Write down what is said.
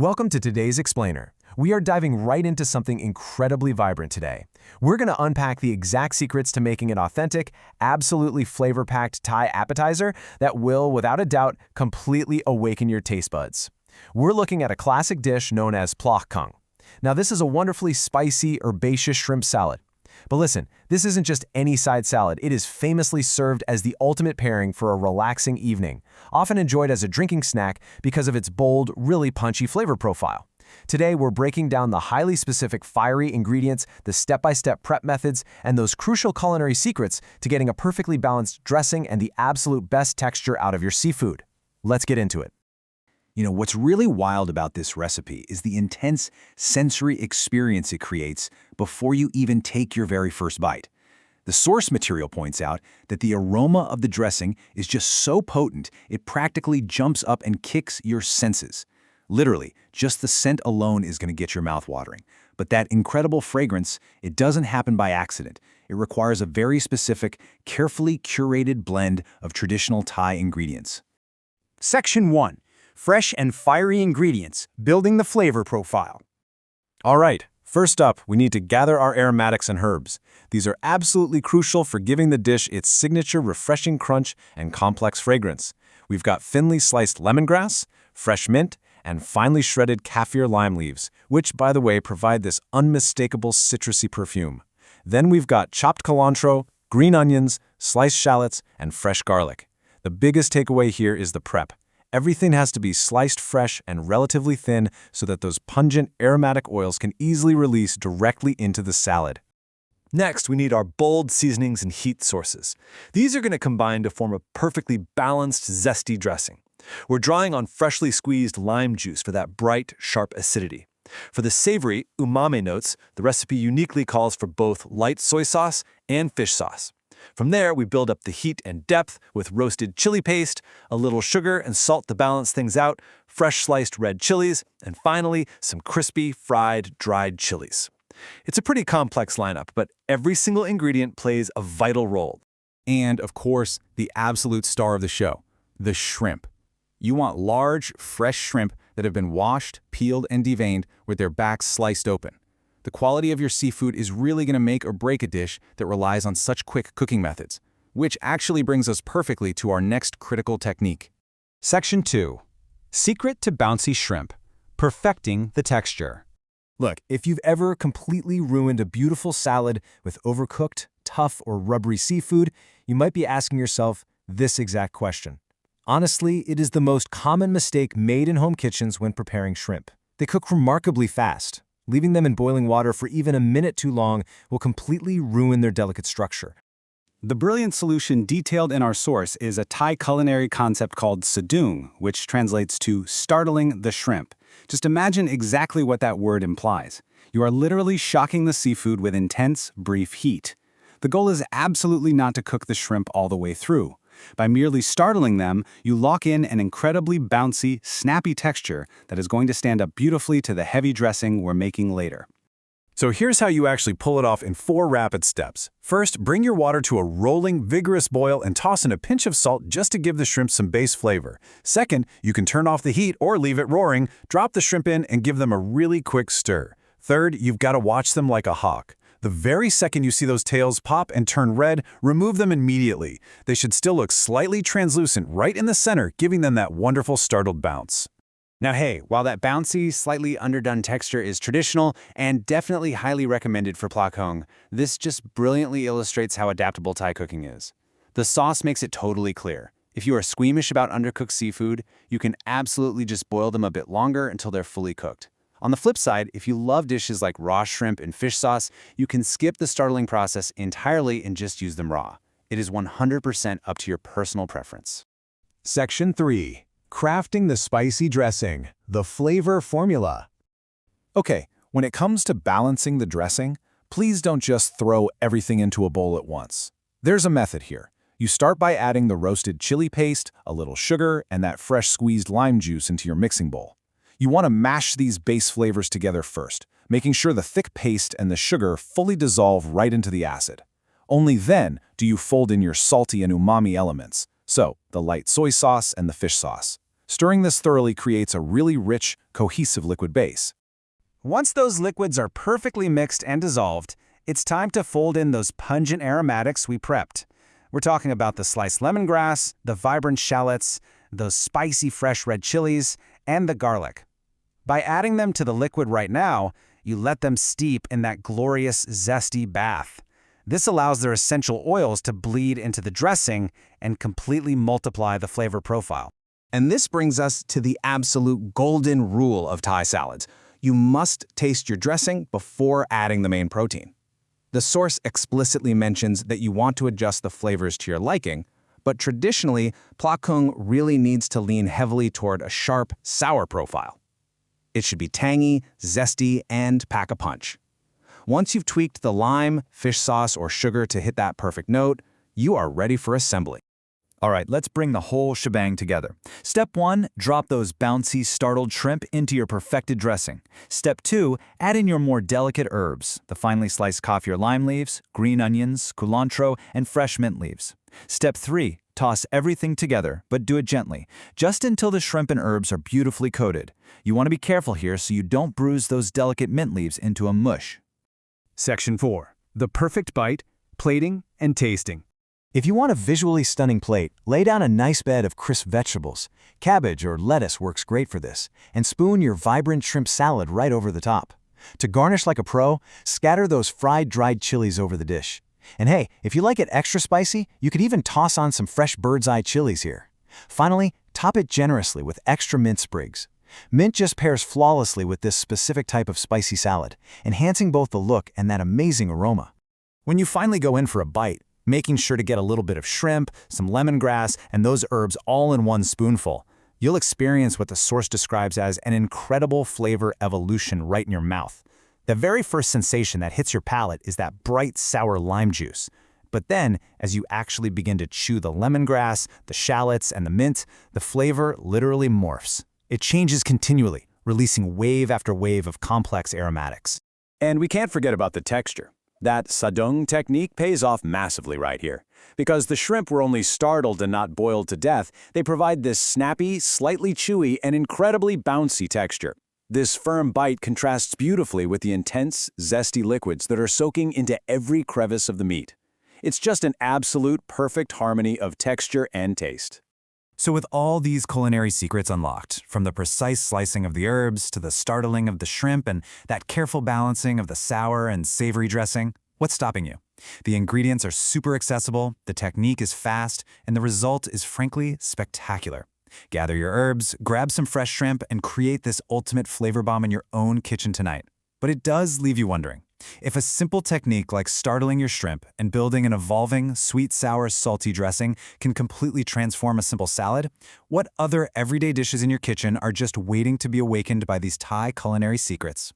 Welcome to today's Explainer. We are diving right into something incredibly vibrant today. We're going to unpack the exact secrets to making an authentic, absolutely flavor-packed Thai appetizer that will, without a doubt, completely awaken your taste buds. We're looking at a classic dish known as Plah Kung. Now, this is a wonderfully spicy, herbaceous shrimp salad. But listen, this isn't just any side salad. It is famously served as the ultimate pairing for a relaxing evening, often enjoyed as a drinking snack because of its bold, really punchy flavor profile. Today, we're breaking down the highly specific fiery ingredients, the step-by-step prep methods, and those crucial culinary secrets to getting a perfectly balanced dressing and the absolute best texture out of your seafood. Let's get into it. What's really wild about this recipe is the intense sensory experience it creates before you even take your very first bite. The source material points out that the aroma of the dressing is just so potent it practically jumps up and kicks your senses. Literally, just the scent alone is going to get your mouth watering. But that incredible fragrance, it doesn't happen by accident. It requires a very specific, carefully curated blend of traditional Thai ingredients. Section 1. Fresh and fiery ingredients, building the flavor profile. All right, first up, we need to gather our aromatics and herbs. These are absolutely crucial for giving the dish its signature refreshing crunch and complex fragrance. We've got thinly sliced lemongrass, fresh mint, and finely shredded kaffir lime leaves, which, by the way, provide this unmistakable citrusy perfume. Then we've got chopped cilantro, green onions, sliced shallots, and fresh garlic. The biggest takeaway here is the prep. Everything has to be sliced fresh and relatively thin so that those pungent aromatic oils can easily release directly into the salad. Next, we need our bold seasonings and heat sources. These are going to combine to form a perfectly balanced, zesty dressing. We're drawing on freshly squeezed lime juice for that bright, sharp acidity. For the savory, umami notes, the recipe uniquely calls for both light soy sauce and fish sauce. From there, we build up the heat and depth with roasted chili paste, a little sugar and salt to balance things out, fresh sliced red chilies, and finally, some crispy, fried, dried chilies. It's a pretty complex lineup, but every single ingredient plays a vital role. And, of course, the absolute star of the show, the shrimp. You want large, fresh shrimp that have been washed, peeled, and deveined with their backs sliced open. The quality of your seafood is really going to make or break a dish that relies on such quick cooking methods, which actually brings us perfectly to our next critical technique. Section 2. Secret to Bouncy Shrimp. Perfecting the texture. Look, if you've ever completely ruined a beautiful salad with overcooked, tough, or rubbery seafood, you might be asking yourself this exact question. Honestly, it is the most common mistake made in home kitchens when preparing shrimp. They cook remarkably fast. Leaving them in boiling water for even a minute too long will completely ruin their delicate structure. The brilliant solution detailed in our source is a Thai culinary concept called sadung, which translates to startling the shrimp. Just imagine exactly what that word implies. You are literally shocking the seafood with intense, brief heat. The goal is absolutely not to cook the shrimp all the way through. By merely startling them, you lock in an incredibly bouncy, snappy texture that is going to stand up beautifully to the heavy dressing we're making later. So here's how you actually pull it off in 4 rapid steps. First, bring your water to a rolling, vigorous boil and toss in a pinch of salt just to give the shrimp some base flavor. Second, you can turn off the heat or leave it roaring, drop the shrimp in, and give them a really quick stir. Third, you've got to watch them like a hawk. The very second you see those tails pop and turn red, remove them immediately. They should still look slightly translucent right in the center, giving them that wonderful startled bounce. Now hey, while that bouncy, slightly underdone texture is traditional and definitely highly recommended for Plah Kung, this just brilliantly illustrates how adaptable Thai cooking is. The sauce makes it totally clear. If you are squeamish about undercooked seafood, you can absolutely just boil them a bit longer until they're fully cooked. On the flip side, if you love dishes like raw shrimp and fish sauce, you can skip the startling process entirely and just use them raw. It is 100% up to your personal preference. Section 3. Crafting the spicy dressing, the flavor formula. Okay, when it comes to balancing the dressing, please don't just throw everything into a bowl at once. There's a method here. You start by adding the roasted chili paste, a little sugar, and that fresh squeezed lime juice into your mixing bowl. You want to mash these base flavors together first, making sure the thick paste and the sugar fully dissolve right into the acid. Only then do you fold in your salty and umami elements, so the light soy sauce and the fish sauce. Stirring this thoroughly creates a really rich, cohesive liquid base. Once those liquids are perfectly mixed and dissolved, it's time to fold in those pungent aromatics we prepped. We're talking about the sliced lemongrass, the vibrant shallots, those spicy fresh red chilies, and the garlic. By adding them to the liquid right now, you let them steep in that glorious, zesty bath. This allows their essential oils to bleed into the dressing and completely multiply the flavor profile. And this brings us to the absolute golden rule of Thai salads. You must taste your dressing before adding the main protein. The source explicitly mentions that you want to adjust the flavors to your liking, but traditionally, Plah Kung really needs to lean heavily toward a sharp, sour profile. It should be tangy, zesty, and pack a punch. Once you've tweaked the lime, fish sauce, or sugar to hit that perfect note, you are ready for assembly. All right, let's bring the whole shebang together. Step 1, drop those bouncy, startled shrimp into your perfected dressing. Step 2, add in your more delicate herbs, the finely sliced kaffir lime leaves, green onions, culantro, and fresh mint leaves. Step 3, toss everything together, but do it gently, just until the shrimp and herbs are beautifully coated. You want to be careful here so you don't bruise those delicate mint leaves into a mush. Section 4. The perfect bite, plating, and tasting. If you want a visually stunning plate, lay down a nice bed of crisp vegetables. Cabbage or lettuce works great for this, and spoon your vibrant shrimp salad right over the top. To garnish like a pro, scatter those fried dried chilies over the dish. And hey, if you like it extra spicy, you could even toss on some fresh bird's eye chilies here. Finally, top it generously with extra mint sprigs. Mint just pairs flawlessly with this specific type of spicy salad, enhancing both the look and that amazing aroma. When you finally go in for a bite, making sure to get a little bit of shrimp, some lemongrass, and those herbs all in one spoonful, you'll experience what the source describes as an incredible flavor evolution right in your mouth. The very first sensation that hits your palate is that bright, sour lime juice. But then, as you actually begin to chew the lemongrass, the shallots, and the mint, the flavor literally morphs. It changes continually, releasing wave after wave of complex aromatics. And we can't forget about the texture. That sadung technique pays off massively right here. Because the shrimp were only startled and not boiled to death, they provide this snappy, slightly chewy, and incredibly bouncy texture. This firm bite contrasts beautifully with the intense, zesty liquids that are soaking into every crevice of the meat. It's just an absolute perfect harmony of texture and taste. So with all these culinary secrets unlocked, from the precise slicing of the herbs to the startling of the shrimp and that careful balancing of the sour and savory dressing, what's stopping you? The ingredients are super accessible, the technique is fast, and the result is frankly spectacular. Gather your herbs, grab some fresh shrimp, and create this ultimate flavor bomb in your own kitchen tonight. But it does leave you wondering, if a simple technique like startling your shrimp and building an evolving, sweet, sour, salty dressing can completely transform a simple salad, what other everyday dishes in your kitchen are just waiting to be awakened by these Thai culinary secrets?